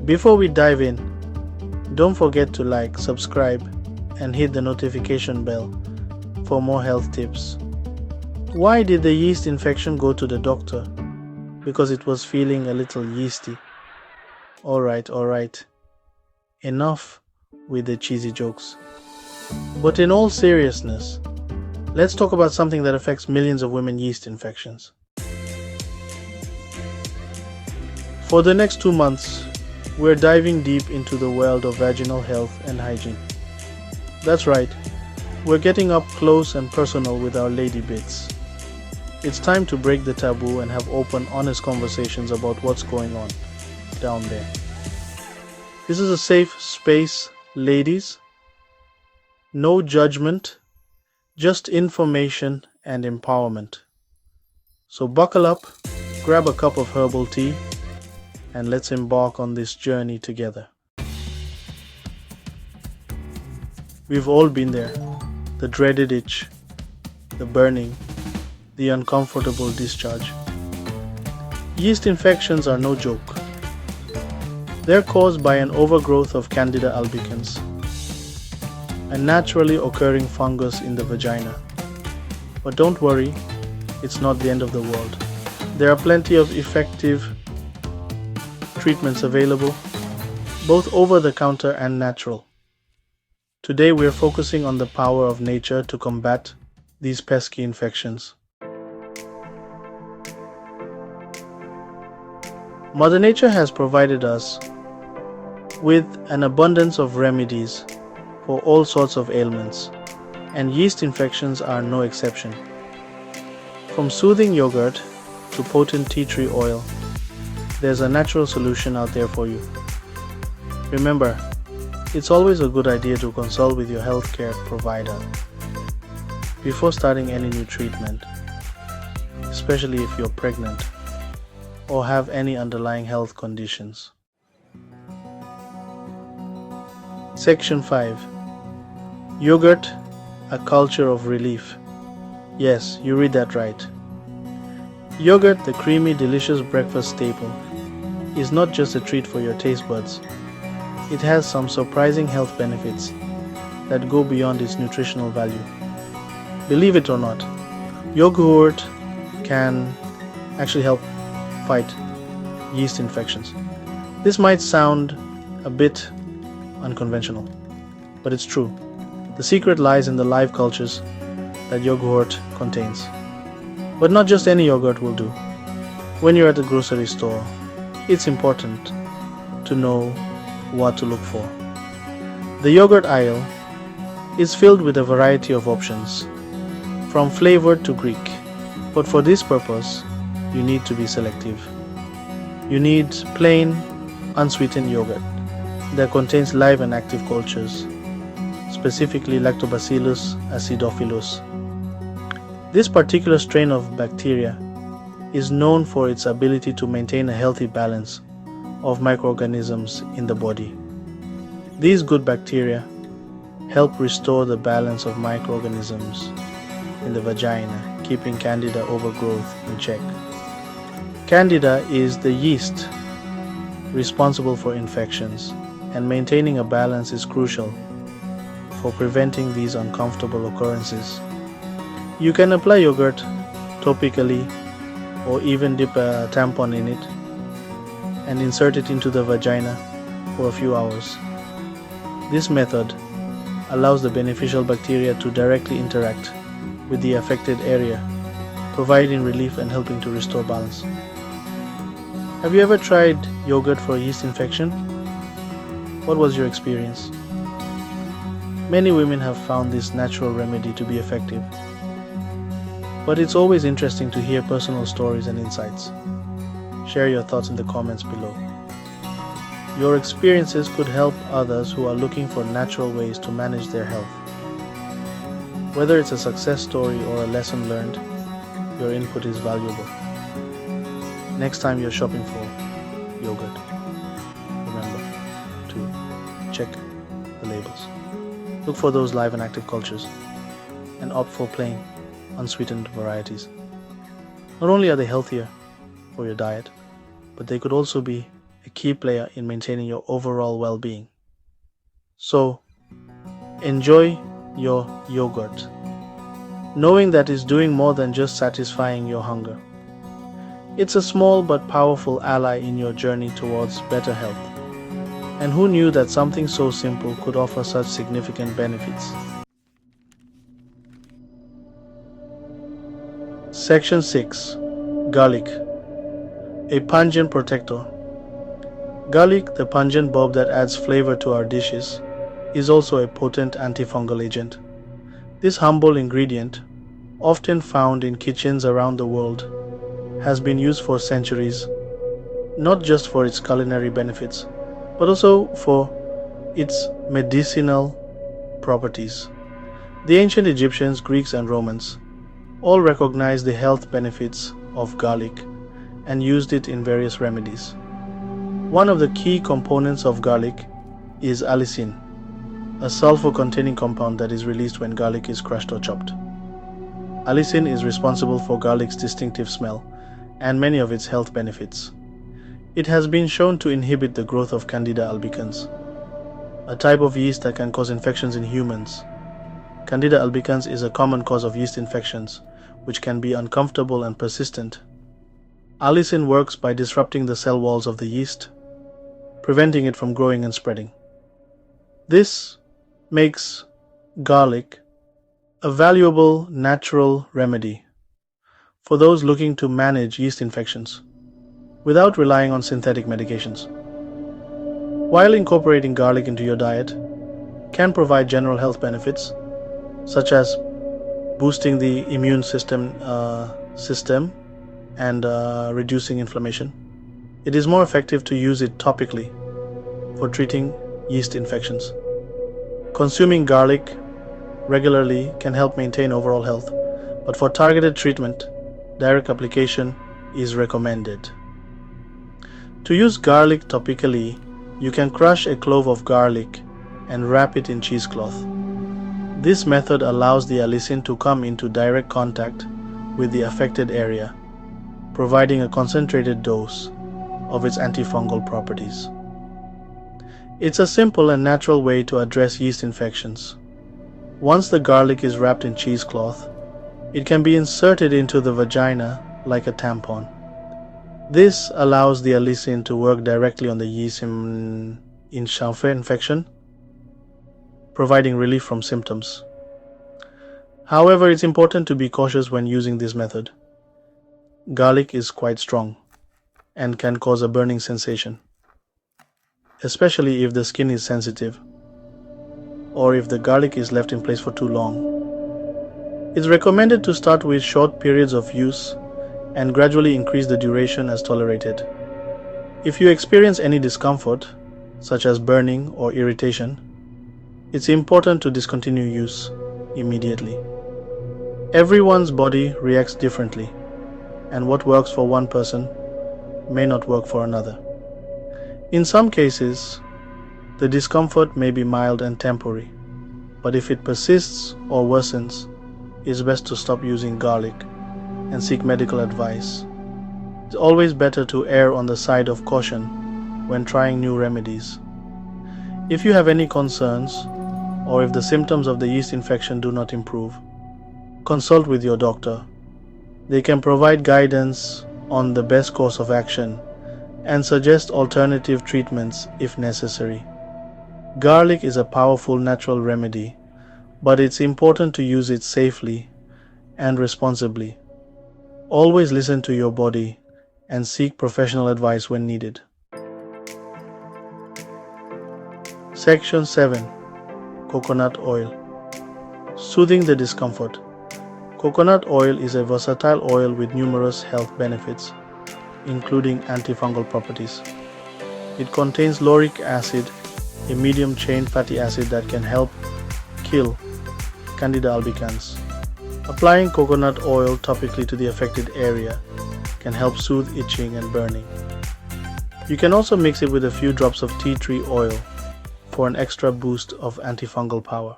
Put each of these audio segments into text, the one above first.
Before we dive in, don't forget to like, subscribe, and hit the notification bell for more health tips. Why did the yeast infection go to the doctor? Because it was feeling a little yeasty. Alright. Enough with the cheesy jokes. But in all seriousness, let's talk about something that affects millions of women: yeast infections. For the next 2 months, we're diving deep into the world of vaginal health and hygiene. That's right, we're getting up close and personal with our lady bits. It's time to break the taboo and have open, honest conversations about what's going on down there. This is a safe space, ladies. No judgment, just information and empowerment. So buckle up, grab a cup of herbal tea, and let's embark on this journey together. We've all been there. The dreaded itch, the burning, the uncomfortable discharge. Yeast infections are no joke. They're caused by an overgrowth of Candida albicans, a naturally occurring fungus in the vagina. But don't worry, it's not the end of the world. There are plenty of effective treatments available, both over-the-counter and natural. Today we're focusing on the power of nature to combat these pesky infections. Mother Nature has provided us with an abundance of remedies for all sorts of ailments, and yeast infections are no exception. From soothing yogurt to potent tea tree oil, there's a natural solution out there for you. Remember, it's always a good idea to consult with your healthcare provider before starting any new treatment, especially if you're pregnant or have any underlying health conditions. Section 5. Yogurt, a culture of relief. Yes, you read that right. Yogurt, the creamy, delicious breakfast staple, is not just a treat for your taste buds. It has some surprising health benefits that go beyond its nutritional value. Believe it or not, yogurt can actually help fight yeast infections. This might sound a bit unconventional, but it's true. The secret lies in the live cultures that yogurt contains. But not just any yogurt will do. When you're at the grocery store, it's important to know what to look for. The yogurt aisle is filled with a variety of options, from flavored to Greek. But for this purpose, you need to be selective. You need plain, unsweetened yogurt that contains live and active cultures, specifically Lactobacillus acidophilus. This particular strain of bacteria is known for its ability to maintain a healthy balance of microorganisms in the body. These good bacteria help restore the balance of microorganisms in the vagina, keeping Candida overgrowth in check. Candida is the yeast responsible for infections, and maintaining a balance is crucial for preventing these uncomfortable occurrences. You can apply yogurt topically or even dip a tampon in it and insert it into the vagina for a few hours. This method allows the beneficial bacteria to directly interact with the affected area, providing relief and helping to restore balance. Have you ever tried yogurt for a yeast infection? What was your experience? Many women have found this natural remedy to be effective, but it's always interesting to hear personal stories and insights. Share your thoughts in the comments below. Your experiences could help others who are looking for natural ways to manage their health. Whether it's a success story or a lesson learned, your input is valuable. Next time you're shopping for yogurt, remember to check the labels. Look for those live and active cultures and opt for plain, unsweetened varieties. Not only are they healthier for your diet, but they could also be a key player in maintaining your overall well-being. So, enjoy your yogurt, knowing that it's doing more than just satisfying your hunger. It's a small but powerful ally in your journey towards better health. And who knew that something so simple could offer such significant benefits? Section 6. Garlic, a pungent protector. Garlic, the pungent bulb that adds flavor to our dishes, is also a potent antifungal agent. This humble ingredient, often found in kitchens around the world, has been used for centuries, not just for its culinary benefits, but also for its medicinal properties. The ancient Egyptians, Greeks, and Romans all recognized the health benefits of garlic and used it in various remedies. One of the key components of garlic is allicin, a sulfur-containing compound that is released when garlic is crushed or chopped. Allicin is responsible for garlic's distinctive smell and many of its health benefits. It has been shown to inhibit the growth of Candida albicans, a type of yeast that can cause infections in humans. Candida albicans is a common cause of yeast infections, which can be uncomfortable and persistent. Allicin works by disrupting the cell walls of the yeast, preventing it from growing and spreading. This makes garlic a valuable natural remedy for those looking to manage yeast infections without relying on synthetic medications. While incorporating garlic into your diet can provide general health benefits, such as boosting the immune system and reducing inflammation, it is more effective to use it topically for treating yeast infections. Consuming garlic regularly can help maintain overall health, but for targeted treatment, direct application is recommended. To use garlic topically, you can crush a clove of garlic and wrap it in cheesecloth. This method allows the allicin to come into direct contact with the affected area, providing a concentrated dose of its antifungal properties. It's a simple and natural way to address yeast infections. Once the garlic is wrapped in cheesecloth, it can be inserted into the vagina like a tampon. This allows the allicin to work directly on the yeast infection, providing relief from symptoms. However, it's important to be cautious when using this method. Garlic is quite strong and can cause a burning sensation, especially if the skin is sensitive or if the garlic is left in place for too long. It's recommended to start with short periods of use and gradually increase the duration as tolerated. If you experience any discomfort, such as burning or irritation, it's important to discontinue use immediately. Everyone's body reacts differently, and what works for one person may not work for another. In some cases, the discomfort may be mild and temporary, but if it persists or worsens, it's best to stop using garlic and seek medical advice. It's always better to err on the side of caution when trying new remedies. If you have any concerns, or if the symptoms of the yeast infection do not improve, consult with your doctor. They can provide guidance on the best course of action and suggest alternative treatments if necessary. Garlic is a powerful natural remedy, but it's important to use it safely and responsibly. Always listen to your body and seek professional advice when needed. Section 7. Coconut oil. Soothing the discomfort. Coconut oil is a versatile oil with numerous health benefits, including antifungal properties. It contains lauric acid, a medium-chain fatty acid that can help kill Candida albicans. Applying coconut oil topically to the affected area can help soothe itching and burning. You can also mix it with a few drops of tea tree oil for an extra boost of antifungal power.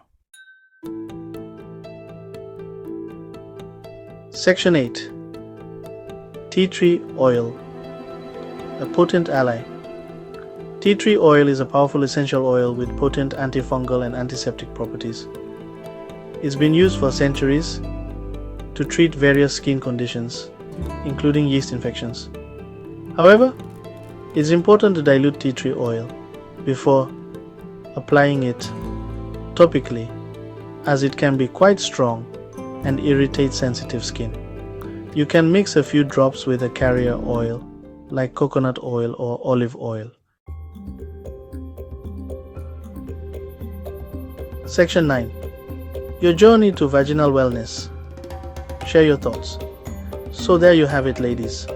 Section 8. Tea tree oil, a potent ally. Tea tree oil is a powerful essential oil with potent antifungal and antiseptic properties. It's been used for centuries to treat various skin conditions, including yeast infections. However, it's important to dilute tea tree oil before applying it topically, as it can be quite strong and irritate sensitive skin. You can mix a few drops with a carrier oil like coconut oil or olive oil. Section 9. Your journey to vaginal wellness. Share your thoughts. So there you have it, ladies.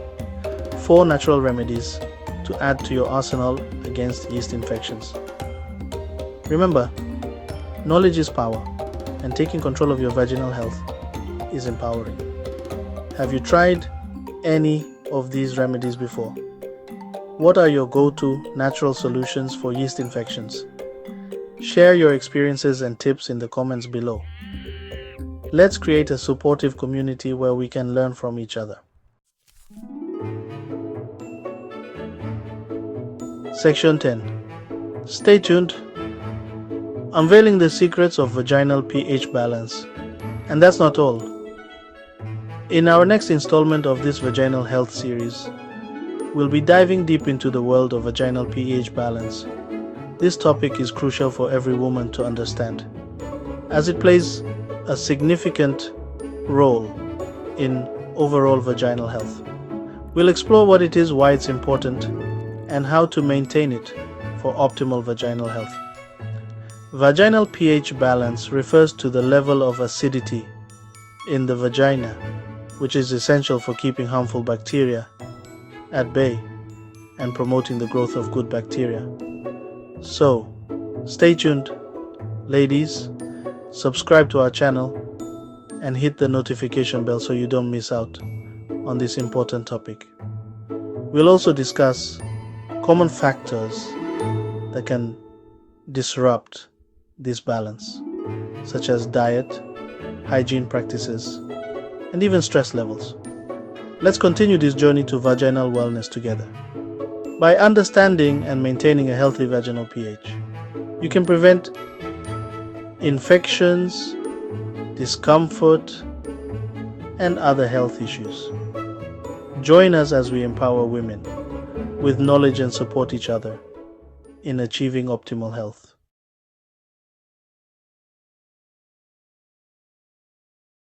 4 natural remedies to add to your arsenal against yeast infections. Remember, knowledge is power, and taking control of your vaginal health is empowering. Have you tried any of these remedies before? What are your go-to natural solutions for yeast infections? Share your experiences and tips in the comments below. Let's create a supportive community where we can learn from each other. Section 10. Stay tuned. Unveiling the secrets of vaginal pH balance. And that's not all. In our next installment of this vaginal health series, we'll be diving deep into the world of vaginal pH balance. This topic is crucial for every woman to understand, as it plays a significant role in overall vaginal health. We'll explore what it is, why it's important, and how to maintain it for optimal vaginal health. Vaginal pH balance refers to the level of acidity in the vagina, which is essential for keeping harmful bacteria at bay and promoting the growth of good bacteria. So, stay tuned, ladies, subscribe to our channel, and hit the notification bell so you don't miss out on this important topic. We'll also discuss common factors that can disrupt this balance, such as diet, hygiene practices, and even stress levels. Let's continue this journey to vaginal wellness together. By understanding and maintaining a healthy vaginal pH, you can prevent infections, discomfort, and other health issues. Join us as we empower women with knowledge and support each other in achieving optimal health.